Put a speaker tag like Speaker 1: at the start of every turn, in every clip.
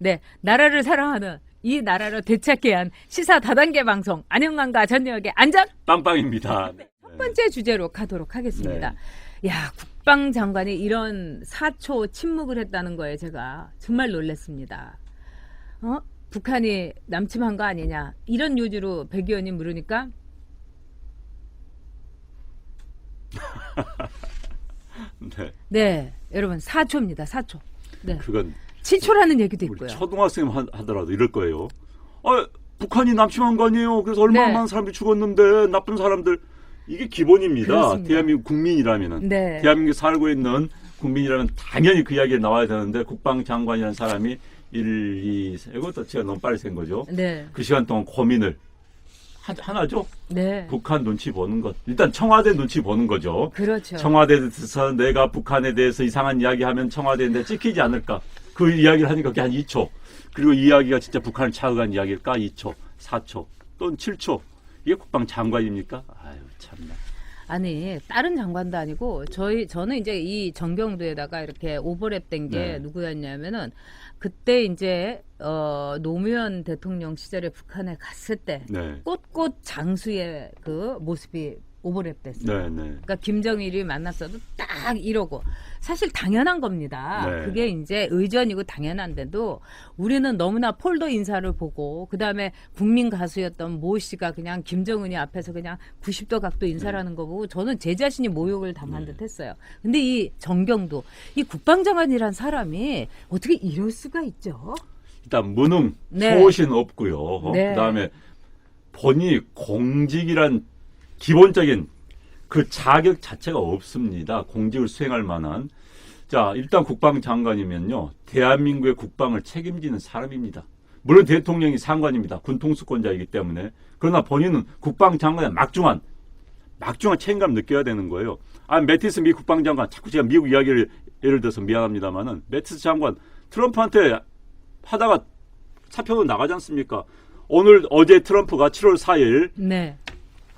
Speaker 1: 네, 나라를 사랑하는 이 나라를 되찾기 위한 시사 다단계 방송 안영광과 전영혁의 안전
Speaker 2: 빵빵입니다.
Speaker 1: 첫 번째 주제로 가도록 하겠습니다. 야, 국방장관이 이런 4초 침묵을 했다는 거에 제가 정말 놀랐습니다. 북한이 남침한 거 아니냐 이런 요지로 백 의원이 물으니까 네, 여러분 4초입니다. 4초. 네.
Speaker 2: 그건
Speaker 1: 7초라는 얘기도
Speaker 2: 우리
Speaker 1: 있고요.
Speaker 2: 초등학생 하더라도 이럴 거예요. 북한이 남침한 거 아니에요. 그래서 얼마나
Speaker 1: 네.
Speaker 2: 많은 사람들이 죽었는데 나쁜 사람들. 이게 기본입니다.
Speaker 1: 그렇습니다.
Speaker 2: 대한민국 국민이라면은
Speaker 1: 네.
Speaker 2: 대한민국에 살고 있는 국민이라면 당연히 그 이야기가 나와야 되는데 국방장관이라는 사람이 1, 2, 3 이것도 제가 너무 빨리 센 거죠.
Speaker 1: 네.
Speaker 2: 그 시간 동안 고민을 하나죠.
Speaker 1: 네.
Speaker 2: 북한 눈치 보는 것. 일단 청와대 눈치 보는 거죠.
Speaker 1: 그렇죠.
Speaker 2: 청와대에서 내가 북한에 대해서 이상한 이야기하면 청와대인데 찍히지 않을까. 그 이야기를 하니까 그게 한 2초. 그리고 이야기가 진짜 북한을 자극한 이야기일까? 2초, 4초, 또는 7초. 이게 국방장관입니까? 아유 참나.
Speaker 1: 아니 다른 장관도 아니고 저는 이제 이 정경도에다가 이렇게 오버랩된 게
Speaker 2: 네.
Speaker 1: 누구였냐면은 그때 이제 노무현 대통령 시절에 북한에 갔을 때
Speaker 2: 네.
Speaker 1: 꽃꽃 장수의 그 모습이 오버랩됐어요.
Speaker 2: 네, 네.
Speaker 1: 그러니까 김정일이 만났어도 딱 이러고 사실 당연한 겁니다.
Speaker 2: 네.
Speaker 1: 그게 이제 의전이고 당연한데도 우리는 너무나 폴더 인사를 보고 그다음에 국민 가수였던 모 씨가 그냥 김정은이 앞에서 그냥 90도 각도 인사를 하는 거 보고 저는 제 자신이 모욕을 당한 듯 했어요. 근데 이 정경도 이 국방장관이란 사람이 어떻게 이럴 수가 있죠?
Speaker 2: 일단 무능,
Speaker 1: 네.
Speaker 2: 소신 없고요.
Speaker 1: 네.
Speaker 2: 그다음에 본인이 공직이란 기본적인 그 자격 자체가 없습니다. 공직을 수행할 만한. 자, 일단 국방장관이면요. 대한민국의 국방을 책임지는 사람입니다. 물론 대통령이 상관입니다. 군통수권자이기 때문에. 그러나 본인은 국방장관의 막중한 책임감 느껴야 되는 거예요. 매티스 미 국방장관, 자꾸 제가 미국 이야기를 예를 들어서 미안합니다만은 매티스 장관 트럼프한테 하다가 사표로 나가지 않습니까? 어제 트럼프가 7월 4일
Speaker 1: 네.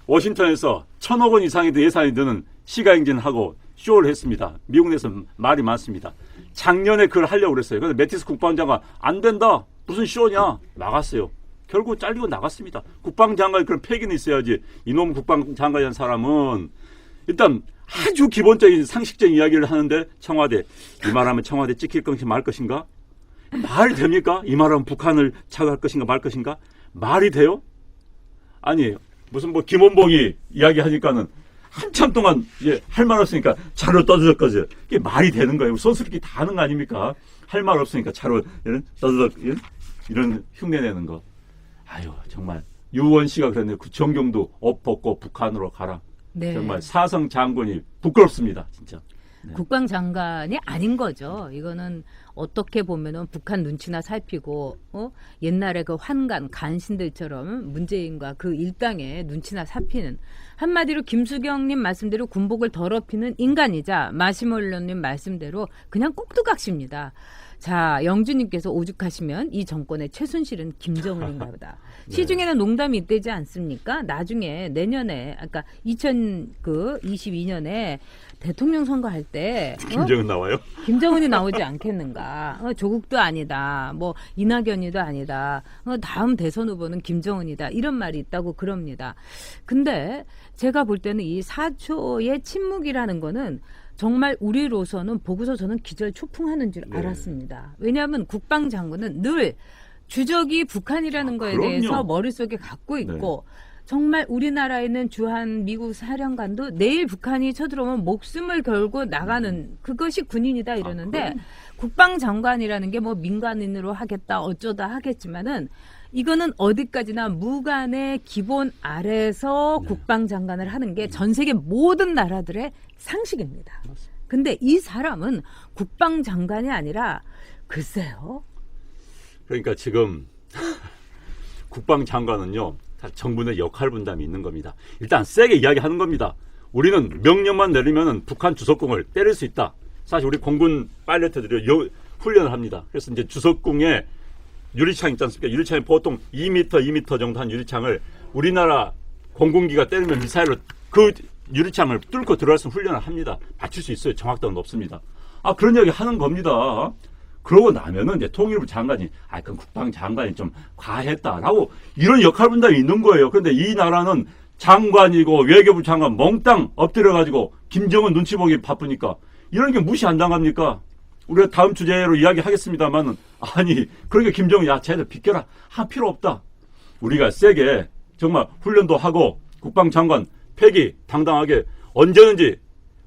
Speaker 2: 워싱턴에서 1,000억 원 이상의 예산이 드는 시가행진하고 쇼를 했습니다. 미국 내에서 말이 많습니다. 작년에 그걸 하려고 그랬어요. 그래서 매티스 국방장관 안 된다. 무슨 쇼냐. 나갔어요. 결국 잘리고 나갔습니다. 국방장관이 그런 패기는 있어야지. 이놈 국방장관이라는 사람은 일단 아주 기본적인 상식적인 이야기를 하는데 청와대. 이 말하면 청와대 찍힐 것인가 말 것인가? 말이 됩니까? 이 말하면 북한을 차지할 것인가 말 것인가? 말이 돼요? 아니 무슨 김원봉이 이야기하니까는 한참 동안 할 말 없으니까 차로 떠들었거든. 이게 말이 되는 거예요. 선수들끼리 다 하는 거 아닙니까? 할 말 없으니까 차로 떠들었 이런 흉내 내는 거. 아유 정말 유원 씨가 그랬는데 정경도 옷 벗고 북한으로 가라.
Speaker 1: 네.
Speaker 2: 정말 사성 장군이 부끄럽습니다. 진짜. 네.
Speaker 1: 국방장관이 아닌 거죠. 이거는 어떻게 보면은 북한 눈치나 살피고 옛날에 그 환관 간신들처럼 문재인과 그 일당의 눈치나 살피는 한마디로 김수경님 말씀대로 군복을 더럽히는 인간이자 마시몰로님 말씀대로 그냥 꼭두각시입니다. 자, 영주님께서 오죽하시면 이 정권의 최순실은 김정은인가 보다.
Speaker 2: 네.
Speaker 1: 시중에는 농담이 있대지 않습니까? 나중에 내년에, 아까 2022년에 대통령 선거할 때
Speaker 2: 김정은 나와요?
Speaker 1: 김정은이 나오지 않겠는가? 조국도 아니다. 뭐 이낙연이도 아니다. 다음 대선 후보는 김정은이다. 이런 말이 있다고 그럽니다. 근데 제가 볼 때는 이 4초의 침묵이라는 거는 정말 우리로서는 보고서 저는 기절초풍하는 줄
Speaker 2: 네.
Speaker 1: 알았습니다. 왜냐하면 국방장관은 늘 주적이 북한이라는 거에
Speaker 2: 그럼요.
Speaker 1: 대해서 머릿속에 갖고 있고 정말 우리나라에 있는 주한 미국 사령관도 내일 북한이 쳐들어오면 목숨을 걸고 나가는 그것이 군인이다 이러는데 국방장관이라는 게 뭐 민간인으로 하겠다 어쩌다 하겠지만은 이거는 어디까지나 무관의 기본 아래서 국방장관을 하는 게 전 세계 모든 나라들의 상식입니다. 근데 이 사람은 국방장관이 아니라 글쎄요.
Speaker 2: 그러니까 지금 국방장관은요. 다 정부 내 역할 분담이 있는 겁니다. 일단 세게 이야기하는 겁니다. 우리는 명령만 내리면 북한 주석궁을 때릴 수 있다. 사실 우리 공군 파일럿들이 훈련을 합니다. 그래서 이제 주석궁에 유리창 있지 않습니까? 유리창이 보통 2m 정도 한 유리창을 우리나라 공군기가 때리면 미사일로 그 유리창을 뚫고 들어갈 수 있는 훈련을 합니다. 맞출 수 있어요. 정확도는 높습니다. 그런 이야기 하는 겁니다. 그러고 나면은 이제 통일부 장관이 그럼 국방장관이 좀 과했다라고 이런 역할 분담이 있는 거예요. 그런데 이 나라는 장관이고 외교부 장관 몽땅 엎드려가지고 김정은 눈치 보기 바쁘니까 이런 게 무시 안 당합니까? 우리가 다음 주제로 이야기하겠습니다만은 아니 그러니까 김정은 쟤들 비켜라 할 필요 없다. 우리가 세게 정말 훈련도 하고 국방장관 폐기 당당하게 언제든지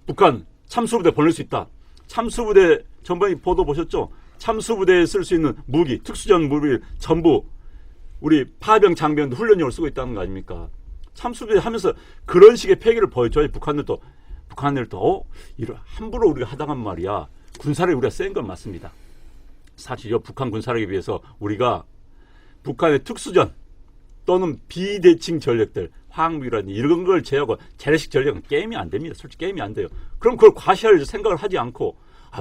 Speaker 2: 북한 참수부대 보낼 수 있다. 참수부대 전번에 보도 보셨죠? 참수부대에 쓸 수 있는 무기, 특수전 무기 전부 우리 파병 장병 훈련용으로 쓰고 있다는 거 아닙니까? 참수부대 하면서 그런 식의 폐기를 보여줘야 북한들도 이런 함부로 우리가 하다간 말이야. 군사력이 우리가 센 건 맞습니다. 사실 이 북한 군사력에 비해서 우리가 북한의 특수전 또는 비대칭 전력들 화학무기라든지 이런 걸 제하고 재래식 전력은 게임이 안 됩니다. 솔직히 게임이 안 돼요. 그럼 그걸 과시할 생각을 하지 않고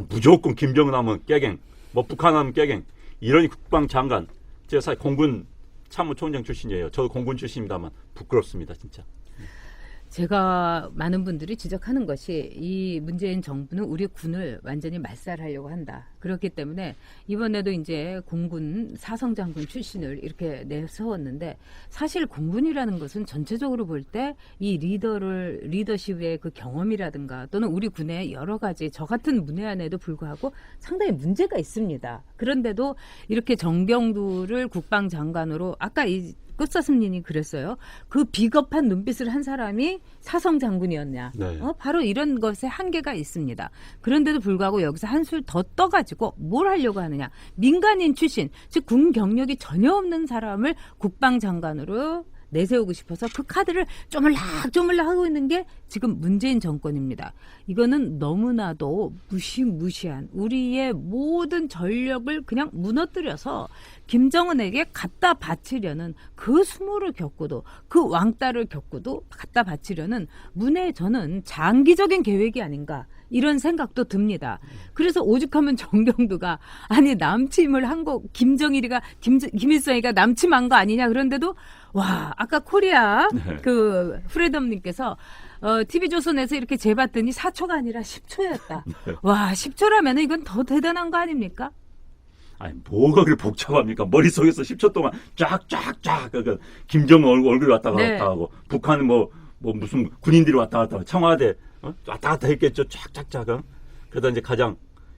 Speaker 2: 무조건 김정은 하면 깨갱, 북한 하면 깨갱 이런 국방장관 제가 사실 공군 참모총장 출신이에요. 저도 공군 출신입니다만 부끄럽습니다. 진짜.
Speaker 1: 제가 많은 분들이 지적하는 것이 이 문재인 정부는 우리 군을 완전히 말살하려고 한다. 그렇기 때문에 이번에도 이제 공군 사성장군 출신을 이렇게 내세웠는데 사실 공군이라는 것은 전체적으로 볼 때 이 리더십의 그 경험이라든가 또는 우리 군의 여러 가지 저 같은 문외한에도 불구하고 상당히 문제가 있습니다. 그런데도 이렇게 정병두를 국방장관으로 아까 이 끝사슴님이 그랬어요. 그 비겁한 눈빛을 한 사람이 사성 장군이었냐.
Speaker 2: 네.
Speaker 1: 바로 이런 것에 한계가 있습니다. 그런데도 불구하고 여기서 한술 더 떠가지고 뭘 하려고 하느냐. 민간인 출신, 즉 군 경력이 전혀 없는 사람을 국방장관으로 내세우고 싶어서 그 카드를 쪼물락 하고 있는 게 지금 문재인 정권입니다. 이거는 너무나도 무시무시한 우리의 모든 전력을 그냥 무너뜨려서 김정은에게 갖다 바치려는 그 수모를 겪고도 그 왕따를 겪고도 갖다 바치려는 저는 장기적인 계획이 아닌가 이런 생각도 듭니다. 그래서 오죽하면 정경두가 남침을 한 거 김일성이가 남침한 거 아니냐 그런데도 와 아까 코리아 그 프레덤님께서 TV조선에서 이렇게 재봤더니 4초가 아니라 10초였다. 와 10초라면 이건 더 대단한 거 아닙니까?
Speaker 2: 뭐가 그렇게 복잡합니까? 머릿속에서 10초 동안 쫙 김정은 얼굴 왔다 갔다 하고 북한은 무슨 군인들이 왔다 갔다 하고 청와대 왔다 갔다 했겠죠. 쫙. 그러다 이제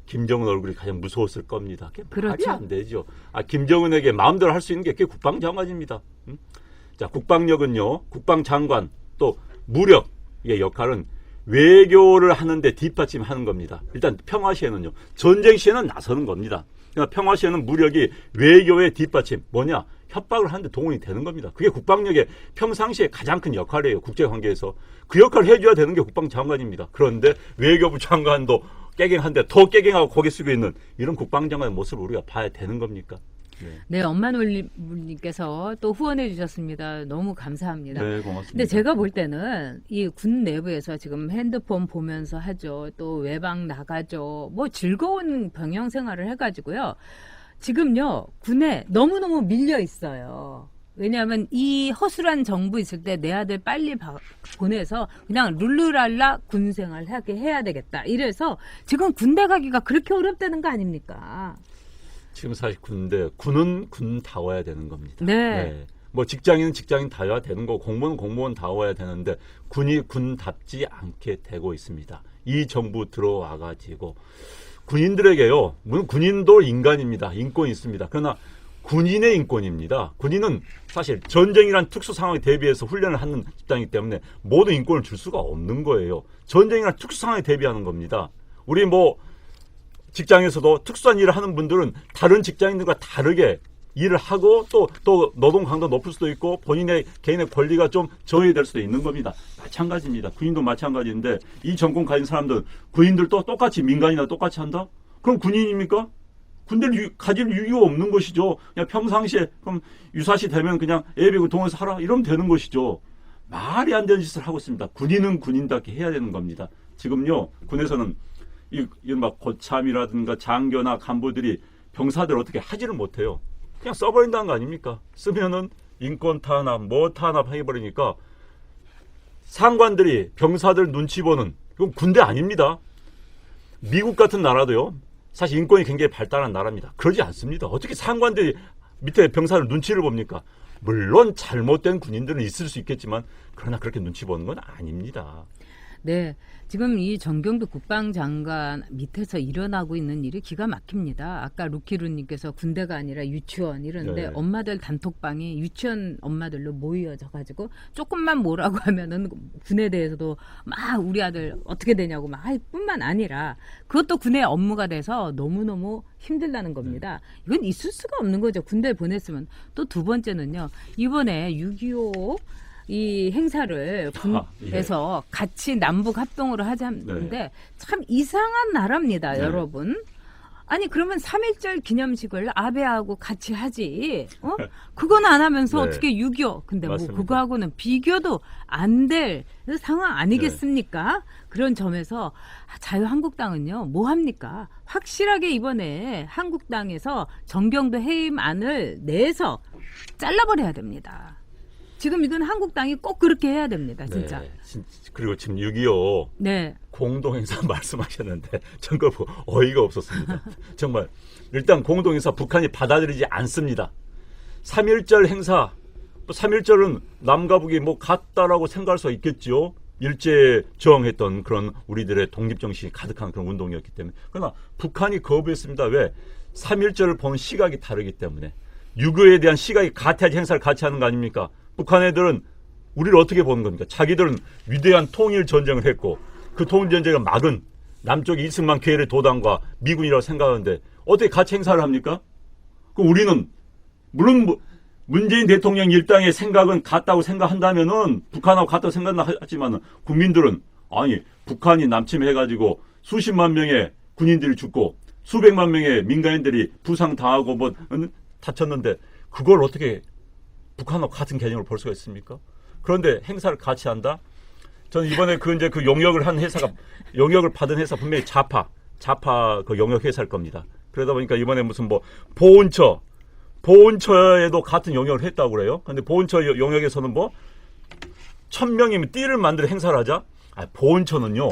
Speaker 2: 김정은 얼굴이 가장 무서웠을 겁니다. 그게
Speaker 1: 그렇죠.
Speaker 2: 말이 안 되죠. 김정은에게 마음대로 할 수 있는 게 그게 국방장관입니다. 자, 국방력은요. 국방장관 또 무력의 역할은 외교를 하는데 뒷받침하는 겁니다. 일단 평화 시에는요. 전쟁 시에는 나서는 겁니다. 그러니까 평화 시에는 무력이 외교의 뒷받침 협박을 하는데 동원이 되는 겁니다. 그게 국방력의 평상시에 가장 큰 역할이에요. 국제관계에서. 그 역할을 해줘야 되는 게 국방장관입니다. 그런데 외교부 장관도 깨갱한데 더 깨갱하고 고개 숙여 있는 이런 국방장관의 모습을 우리가 봐야 되는 겁니까?
Speaker 1: 네, 엄마놀님께서 또 후원해 주셨습니다. 너무 감사합니다.
Speaker 2: 네, 고맙습니다.
Speaker 1: 근데 제가 볼 때는 이 군 내부에서 지금 핸드폰 보면서 하죠. 또 외박 나가죠. 즐거운 병영 생활을 해가지고요. 지금요, 군에 너무너무 밀려 있어요. 왜냐하면 이 허술한 정부 있을 때 내 아들 빨리 보내서 그냥 룰루랄라 군 생활 하게 해야 되겠다. 이래서 지금 군대 가기가 그렇게 어렵다는 거 아닙니까?
Speaker 2: 지금 사실 군은 군다워야 되는 겁니다.
Speaker 1: 네.
Speaker 2: 직장인은 직장인다워야 되는 거고 공무원은 공무원다워야 되는데 군이 군답지 않게 되고 있습니다. 이 정부 들어와가지고 군인들에게요. 물론 군인도 인간입니다. 인권이 있습니다. 그러나 군인의 인권입니다. 군인은 사실 전쟁이란 특수 상황에 대비해서 훈련을 하는 집단이기 때문에 모든 인권을 줄 수가 없는 거예요. 전쟁이란 특수 상황에 대비하는 겁니다. 우리 직장에서도 특수한 일을 하는 분들은 다른 직장인들과 다르게 일을 하고 또 노동 강도 높을 수도 있고 본인의 개인의 권리가 좀 저해될 수도 있는 겁니다. 마찬가지입니다. 군인도 마찬가지인데 이 정권 가진 사람들은 군인들도 똑같이 민간이나 똑같이 한다? 그럼 군인입니까? 군대를 가질 이유가 없는 것이죠. 그냥 평상시에 그럼 유사시 되면 그냥 예비군 동원해서 하라 이러면 되는 것이죠. 말이 안 되는 짓을 하고 있습니다. 군인은 군인답게 해야 되는 겁니다. 지금요 군에서는 이런 고참이라든가 장교나 간부들이 병사들 어떻게 하지를 못해요. 그냥 써버린다는 거 아닙니까? 쓰면은 인권 탄압, 탄압 해버리니까 상관들이 병사들 눈치 보는 이건 군대 아닙니다. 미국 같은 나라도요. 사실 인권이 굉장히 발달한 나라입니다. 그러지 않습니다. 어떻게 상관들이 밑에 병사를 눈치를 봅니까? 물론 잘못된 군인들은 있을 수 있겠지만 그러나 그렇게 눈치 보는 건 아닙니다.
Speaker 1: 네, 지금 이 정경도 국방장관 밑에서 일어나고 있는 일이 기가 막힙니다. 아까 루키루님께서 군대가 아니라 유치원 이러는데
Speaker 2: 네.
Speaker 1: 엄마들 단톡방이 유치원 엄마들로 모여져가지고 조금만 뭐라고 하면은 군에 대해서도 막 우리 아들 어떻게 되냐고 막 할 뿐만 아니라 그것도 군의 업무가 돼서 너무너무 힘들다는 겁니다. 이건 있을 수가 없는 거죠. 군대에 보냈으면. 또 두 번째는요. 이번에 6.25 이 행사를 군에서 같이 남북 합동으로 하자는데 참 이상한 나라입니다, 여러분. 아니 그러면 3.1절 기념식을 아베하고 같이 하지. 그건 안 하면서 어떻게 6.25. 근데
Speaker 2: 맞습니다.
Speaker 1: 뭐 그거하고는 비교도 안 될 상황 아니겠습니까? 그런 점에서 자유한국당은요. 뭐 합니까? 확실하게 이번에 한국당에서 정경도 해임안을 내서 잘라버려야 됩니다. 지금 이건 한국당이 꼭 그렇게 해야 됩니다, 진짜.
Speaker 2: 네, 그리고 지금 6.25
Speaker 1: 네.
Speaker 2: 공동행사 말씀하셨는데 전 그거 보고 어이가 없었습니다. 정말 일단 공동행사 북한이 받아들이지 않습니다. 3.1절 행사, 3.1절은 남과 북이 뭐 같다라고 생각할 수 있겠죠. 일제 저항했던 그런 우리들의 독립정신이 가득한 그런 운동이었기 때문에. 그러나 북한이 거부했습니다. 왜? 3.1절을 보는 시각이 다르기 때문에. 6.25에 대한 시각이 같아야지 행사를 같이 하는 거 아닙니까? 북한 애들은 우리를 어떻게 보는 겁니까? 자기들은 위대한 통일 전쟁을 했고 그 통일 전쟁을 막은 남쪽의 이승만 계열의 도당과 미군이라고 생각하는데 어떻게 같이 행사를 합니까? 그럼 우리는 물론 문재인 대통령 일당의 생각은 같다고 생각한다면은 북한하고 같다고 생각하지만 국민들은 아니 북한이 남침해가지고 수십만 명의 군인들이 죽고 수백만 명의 민간인들이 부상당하고 뭐 다쳤는데 그걸 어떻게 북한하고 같은 개념을 볼 수가 있습니까? 그런데 행사를 같이 한다? 저는 이번에 그 용역을 한 회사가 용역을 받은 회사 분명히 자파 그 용역 회사일 겁니다. 그러다 보니까 이번에 무슨 뭐 보훈처에도 같은 용역을 했다고 그래요. 근데 보훈처 용역에서는 뭐 1,000명이면 띠를 만들어 행사를 하자? 보훈처는요.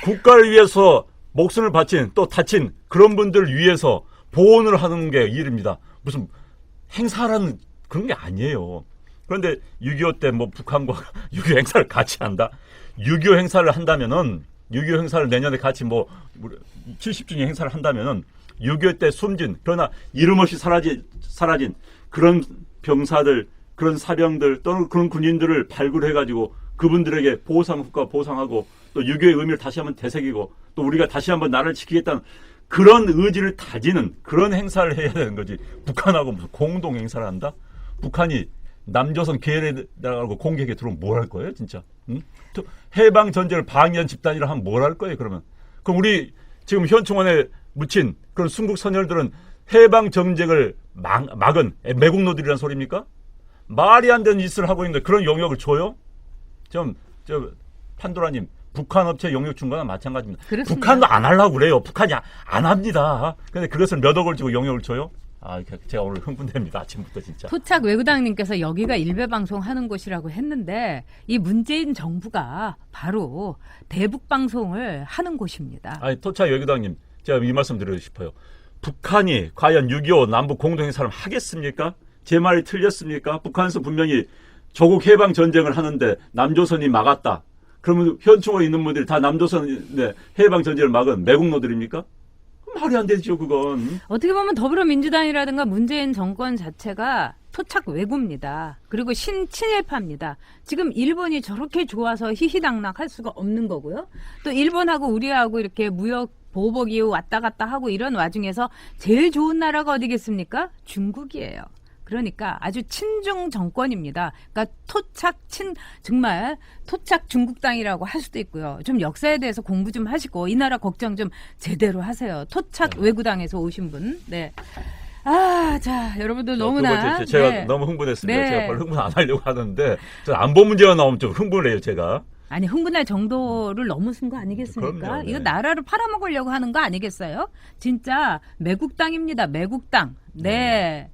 Speaker 2: 국가를 위해서 목숨을 바친 또 다친 그런 분들을 위해서 보훈을 하는 게 일입니다. 무슨 행사라는 그런 게 아니에요. 그런데 6.25 때 뭐 북한과 6.25 행사를 같이 한다? 6.25 행사를 한다면은 6.25 행사를 내년에 같이 뭐 70주년 행사를 한다면은 6.25 때 숨진 그러나 이름 없이 사라진 그런 병사들, 그런 사병들 또는 그런 군인들을 발굴해가지고 그분들에게 보상국가 보상하고 또 6.25의 의미를 다시 한번 되새기고 또 우리가 다시 한번 나라를 지키겠다는 그런 의지를 다지는 그런 행사를 해야 되는 거지. 북한하고 무슨 공동 행사를 한다? 북한이 남조선 계열에다가 공격에 들어오면 뭘 할 거예요, 진짜? 응? 해방 전쟁을 방해한 집단이라 하면 뭘 할 거예요, 그러면? 그럼 우리 지금 현충원에 묻힌 그런 순국 선열들은 해방 전쟁을 막은 매국노들이란 소리입니까? 말이 안 되는 짓을 하고 있는데 그런 영역을 줘요? 판도라님, 북한 업체 용역 준 거나 마찬가지입니다.
Speaker 1: 그렇습니다.
Speaker 2: 북한도 안 하려고 그래요. 북한이 안 합니다. 근데 그것을 몇 억을 주고 용역을 줘요? 제가 오늘 흥분됩니다. 아침부터 진짜.
Speaker 1: 토착 외구당님께서 여기가 일베방송 하는 곳이라고 했는데 이 문재인 정부가 바로 대북방송을 하는 곳입니다.
Speaker 2: 토착 외교당님, 제가 이 말씀 드리고 싶어요. 북한이 과연 6.25 남북 공동행사를 하겠습니까? 제 말이 틀렸습니까? 북한에서 분명히 조국 해방 전쟁을 하는데 남조선이 막았다. 그러면 현충원에 있는 분들이 다 남조선의 해방 전쟁을 막은 매국노들입니까? 말이 안 되죠, 그건.
Speaker 1: 어떻게 보면 더불어민주당이라든가 문재인 정권 자체가 토착 외구입니다. 그리고 친일파입니다. 지금 일본이 저렇게 좋아서 희희낙낙 할 수가 없는 거고요. 또 일본하고 우리하고 이렇게 무역 보복 이후 왔다 갔다 하고 이런 와중에서 제일 좋은 나라가 어디겠습니까? 중국이에요. 그러니까 아주 친중 정권입니다. 그러니까 정말 토착 중국당이라고 할 수도 있고요. 좀 역사에 대해서 공부 좀 하시고 이 나라 걱정 좀 제대로 하세요. 토착 외구당에서 오신 분. 네. 자, 여러분들 너무나.
Speaker 2: 제가 너무 흥분했습니다.
Speaker 1: 네.
Speaker 2: 제가 별로 흥분 안 하려고 하는데 안보 문제가 나오면 좀 흥분을 해요, 제가.
Speaker 1: 아니 흥분할 정도를 넘으신 거 아니겠습니까?
Speaker 2: 그럼요, 네.
Speaker 1: 이거 나라를 팔아먹으려고 하는 거 아니겠어요? 진짜 매국당입니다. 매국당. 네.